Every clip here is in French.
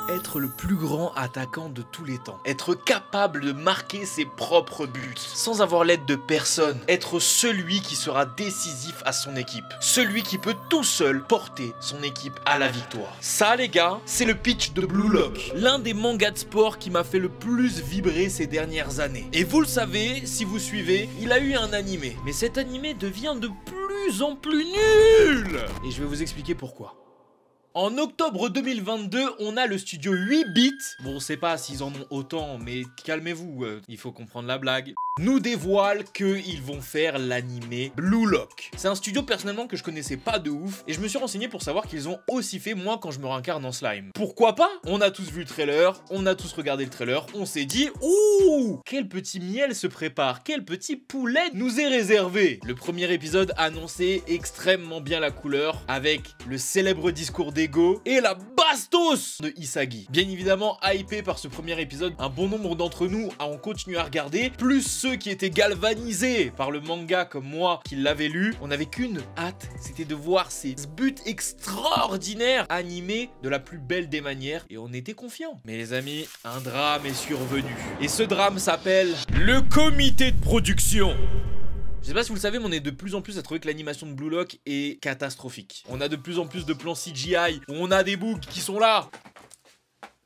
être le plus grand attaquant de tous les temps. Être capable de marquer ses propres buts, sans avoir l'aide de personne. Être celui qui sera décisif à son équipe. Celui qui peut tout seul porter son équipe à la victoire. Ça les gars, c'est le pitch de Blue Lock. L'un des mangas de sport qui m'a fait le plus vibrer ces dernières années. Et vous le savez, si vous suivez, il a eu un animé. Mais cet animé devient de plus en plus nul. Et je vais vous expliquer pourquoi. En octobre 2022, on a le studio 8-bit. Bon, on sait pas s'ils en ont autant, mais calmez-vous, il faut comprendre la blague. Nous dévoile qu'ils vont faire l'animé Blue Lock. C'est un studio personnellement que je connaissais pas de ouf et je me suis renseigné pour savoir qu'ils ont aussi fait Moi quand je me réincarne en slime. Pourquoi pas? On a tous vu le trailer, on a tous regardé le trailer, on s'est dit ouh, quel petit miel se prépare, quel petit poulet nous est réservé. Le premier épisode annonçait extrêmement bien la couleur avec le célèbre discours d'Ego et la bastos de Isagi. Bien évidemment hypé par ce premier épisode, un bon nombre d'entre nous ont continué à regarder, plus ceux qui étaient galvanisés par le manga comme moi qui l'avais lu. On n'avait qu'une hâte, c'était de voir ces buts extraordinaires animés de la plus belle des manières et on était confiants. Mais les amis, un drame est survenu et ce drame s'appelle le comité de production. Je sais pas si vous le savez, mais on est de plus en plus à trouver que l'animation de Blue Lock est catastrophique. On a de plus en plus de plans CGI où on a des bugs qui sont là.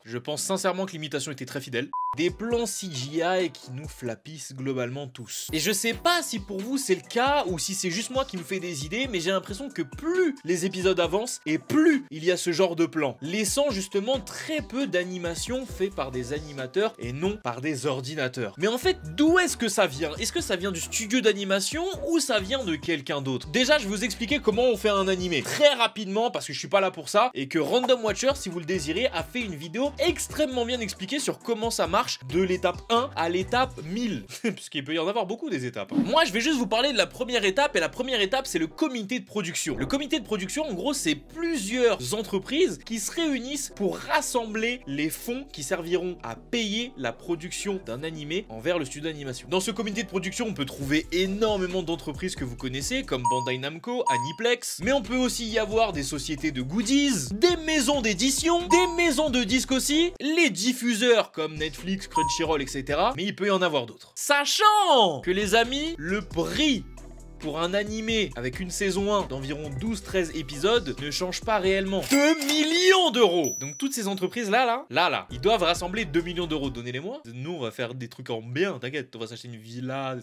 Je pense sincèrement que l'imitation était très fidèle. Des plans CGI qui nous flappissent globalement tous. Et je sais pas si pour vous c'est le cas ou si c'est juste moi qui me fais des idées, mais j'ai l'impression que plus les épisodes avancent et plus il y a ce genre de plan, laissant justement très peu d'animation fait par des animateurs et non par des ordinateurs. Mais en fait, d'où est-ce que ça vient? Est-ce que ça vient du studio d'animation ou ça vient de quelqu'un d'autre? Déjà, je vais vous expliquer comment on fait un animé très rapidement parce que je suis pas là pour ça et que Random Watcher, si vous le désirez, a fait une vidéo extrêmement bien expliquée sur comment ça marche de l'étape 1 à l'étape 1000 puisqu'il peut y en avoir beaucoup des étapes. Moi je vais juste vous parler de la première étape et la première étape c'est le comité de production. Le comité de production en gros c'est plusieurs entreprises qui se réunissent pour rassembler les fonds qui serviront à payer la production d'un animé envers le studio d'animation. Dans ce comité de production on peut trouver énormément d'entreprises que vous connaissez comme Bandai Namco, Aniplex, mais on peut aussi y avoir des sociétés de goodies, des maisons d'édition, des maisons de disques aussi, les diffuseurs comme Netflix, Crunchyroll, etc. Mais il peut y en avoir d'autres. Sachant que les amis, le prix pour un animé avec une saison 1 d'environ 12-13 épisodes ne change pas réellement. 2 millions d'euros. Donc toutes ces entreprises là, ils doivent rassembler 2 millions d'euros. Donnez-les-moi. Nous, on va faire des trucs en bien, t'inquiète, on va s'acheter une villa.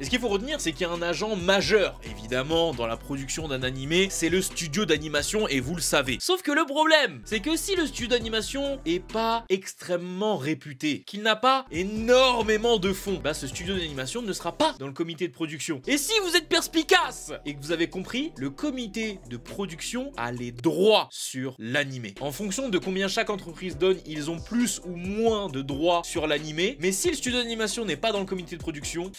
Et ce qu'il faut retenir, c'est qu'il y a un agent majeur, évidemment, dans la production d'un animé, c'est le studio d'animation et vous le savez. Sauf que le problème, c'est que si le studio d'animation est pas extrêmement réputé, qu'il n'a pas énormément de fonds, bah ce studio d'animation ne sera pas dans le comité de production. Et si vous êtes perspicace et que vous avez compris, le comité de production a les droits sur l'animé. En fonction de combien chaque entreprise donne, ils ont plus ou moins de droits sur l'animé. Mais si le studio d'animation n'est pas dans le comité de production,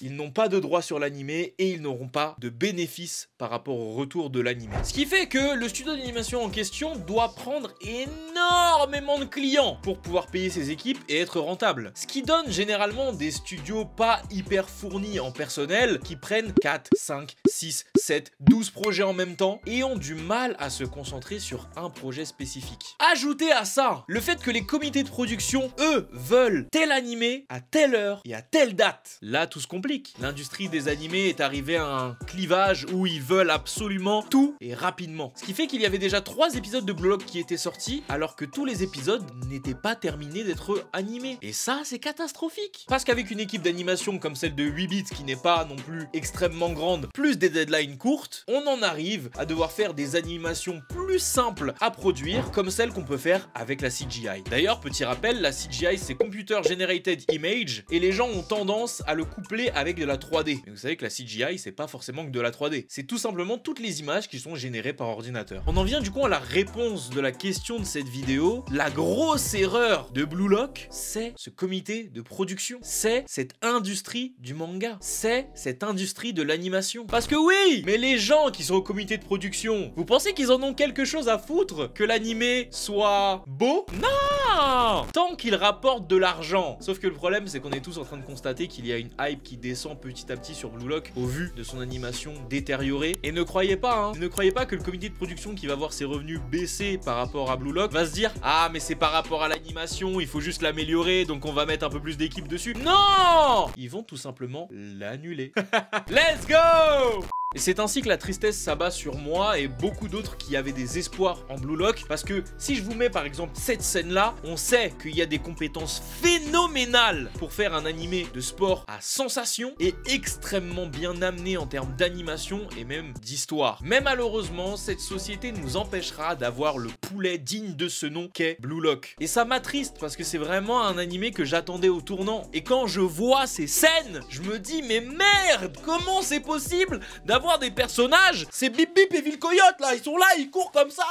ils n'ont pas de droit sur l'animé et ils n'auront pas de bénéfices par rapport au retour de l'animé. Ce qui fait que le studio d'animation en question doit prendre énormément de clients pour pouvoir payer ses équipes et être rentable. Ce qui donne généralement des studios pas hyper fournis en personnel qui prennent 4, 5, 6, 7, 12 projets en même temps et ont du mal à se concentrer sur un projet spécifique. Ajoutez à ça le fait que les comités de production, eux, veulent tel animé à telle heure et à telle date. Là, tout se complique. L'industrie des animés est arrivée à un clivage où ils veulent absolument tout et rapidement. Ce qui fait qu'il y avait déjà 3 épisodes de Blue Lock qui étaient sortis alors que tous les épisodes n'étaient pas terminés d'être animés. Et ça, c'est catastrophique. Parce qu'avec une équipe d'animation comme celle de 8-bits qui n'est pas non plus extrêmement grande, plus des deadlines courtes, on en arrive à devoir faire des animations plus simples à produire comme celles qu'on peut faire avec la CGI. D'ailleurs, petit rappel, la CGI c'est Computer Generated Image et les gens ont tendance à le coupler avec de la 3D. Mais vous savez que la CGI, c'est pas forcément que de la 3D. C'est tout simplement toutes les images qui sont générées par ordinateur. On en vient du coup à la réponse de la question de cette vidéo. La grosse erreur de Blue Lock, c'est ce comité de production. C'est cette industrie du manga. C'est cette industrie de l'animation. Parce que oui, mais les gens qui sont au comité de production, vous pensez qu'ils en ont quelque chose à foutre que l'animé soit beau? Non! Tant qu'il rapporte de l'argent. Sauf que le problème, c'est qu'on est tous en train de constater qu'il y a une hype qui descend petit à petit sur Blue Lock au vu de son animation détériorée. Et ne croyez pas, ne croyez pas que le comité de production qui va voir ses revenus baisser par rapport à Blue Lock va se dire ah mais c'est par rapport à l'animation, il faut juste l'améliorer donc on va mettre un peu plus d'équipe dessus. Non, ils vont tout simplement l'annuler. Let's go! Et c'est ainsi que la tristesse s'abat sur moi et beaucoup d'autres qui avaient des espoirs en Blue Lock. Parce que si je vous mets par exemple cette scène-là, on sait qu'il y a des compétences phénoménales pour faire un animé de sport à sensation et extrêmement bien amené en termes d'animation et même d'histoire. Mais malheureusement, cette société nous empêchera d'avoir le poulet digne de ce nom qu'est Blue Lock. Et ça m'attriste parce que c'est vraiment un animé que j'attendais au tournant. Et quand je vois ces scènes, je me dis mais merde, comment c'est possible d'avoir des personnages, ces Bip Bip et Ville Coyote là, ils sont là, ils courent comme ça.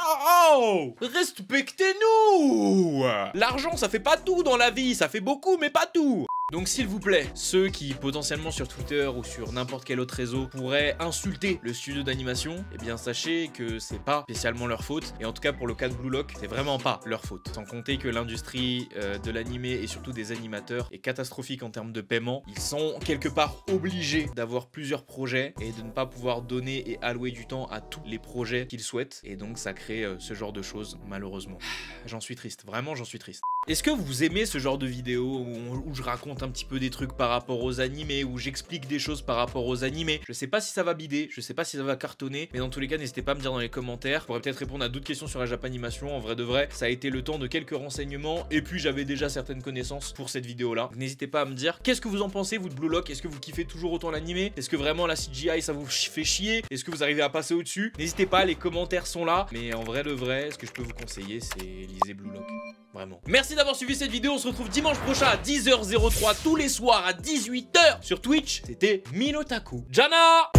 Oh, respectez-nous. L'argent ça fait pas tout dans la vie, ça fait beaucoup mais pas tout. Donc s'il vous plaît, ceux qui potentiellement sur Twitter ou sur n'importe quel autre réseau pourraient insulter le studio d'animation, eh bien sachez que c'est pas spécialement leur faute. Et en tout cas pour le cas de Blue Lock, c'est vraiment pas leur faute. Sans compter que l'industrie de l'animé et surtout des animateurs est catastrophique en termes de paiement. Ils sont quelque part obligés d'avoir plusieurs projets et de ne pas pouvoir donner et allouer du temps à tous les projets qu'ils souhaitent. Et donc ça crée ce genre de choses malheureusement. J'en suis triste, vraiment j'en suis triste. Est-ce que vous aimez ce genre de vidéo où je raconte un petit peu des trucs par rapport aux animés, où j'explique des choses par rapport aux animés? Je sais pas si ça va bider, je sais pas si ça va cartonner, mais dans tous les cas n'hésitez pas à me dire dans les commentaires. Je pourrais peut-être répondre à d'autres questions sur la Japanimation. En vrai de vrai, ça a été le temps de quelques renseignements et puis j'avais déjà certaines connaissances pour cette vidéo là. N'hésitez pas à me dire qu'est-ce que vous en pensez vous de Blue Lock. Est-ce que vous kiffez toujours autant l'animé? Est-ce que vraiment la CGI ça vous fait chier? Est-ce que vous arrivez à passer au-dessus? N'hésitez pas, les commentaires sont là. Mais en vrai de vrai, ce que je peux vous conseiller c'est lisez Blue Lock. Vraiment. Merci d'avoir suivi cette vidéo, on se retrouve dimanche prochain à 10h03 tous les soirs à 18h sur Twitch. C'était Minotaku. Jana!